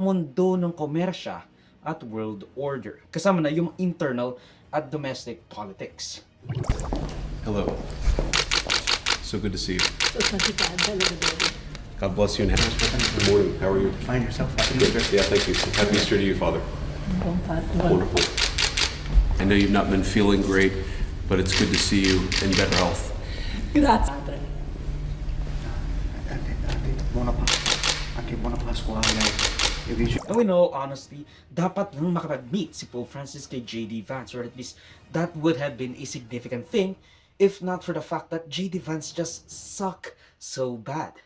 mundo ng komersya at world order. Kasama na yung internal at domestic politics. Hello. So good to see you. Good God bless you and good morning. How are you? Find yourself. Happy Good. Easter. Yeah, thank you. Happy Easter to you, Father. Wonderful. I know you've not been feeling great, but it's good to see you in better health. Grazie. Buona Pasqua. And we know, honestly, dapat nang makapag-meet si Pope Francis kay J.D. Vance, or at least that would have been a significant thing if not for the fact that J.D. Vance just suck so bad.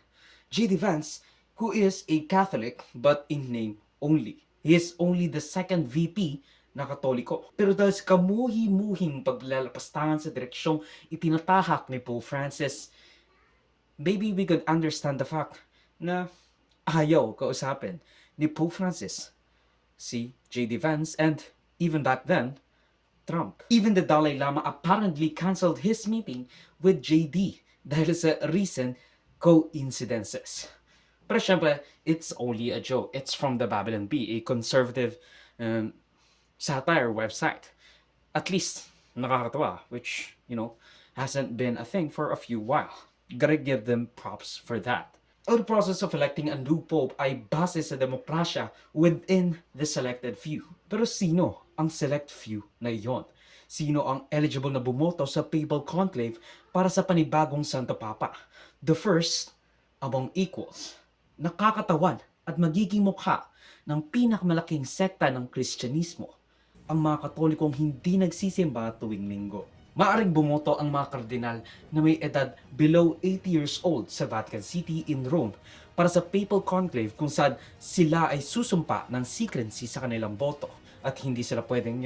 J.D. Vance, who is a Catholic but in name only. He is only the second VP na Katoliko. Pero dahil sa kamuhi-muhing paglalapastangan sa direksyong itinatahak ni Pope Francis, maybe we could understand the fact na ayaw kausapin ni Pope Francis si J.D. Vance and even back then, Trump. Even the Dalai Lama apparently cancelled his meeting with J.D. dahil sa recent coincidences. Pero syempre, it's only a joke. It's from the Babylon Bee, a conservative satire website. At least, nakakatawa, which, hasn't been a thing for a few while. Gotta give them props for that. The process of electing a new pope ay base sa demokrasya within the selected few. Pero sino ang select few na iyon? Sino ang eligible na bumoto sa papal conclave para sa panibagong Santo Papa? The first among equals. Nakakatawan at magiging mukha ng pinakamalaking sekta ng Kristyanismo, ang mga Katolikong hindi nagsisimba tuwing linggo. Maaring bumoto ang mga kardinal na may edad below 80 years old sa Vatican City in Rome para sa papal conclave kung saan sila ay susumpa ng secrecy sa kanilang boto at hindi sila pwedeng,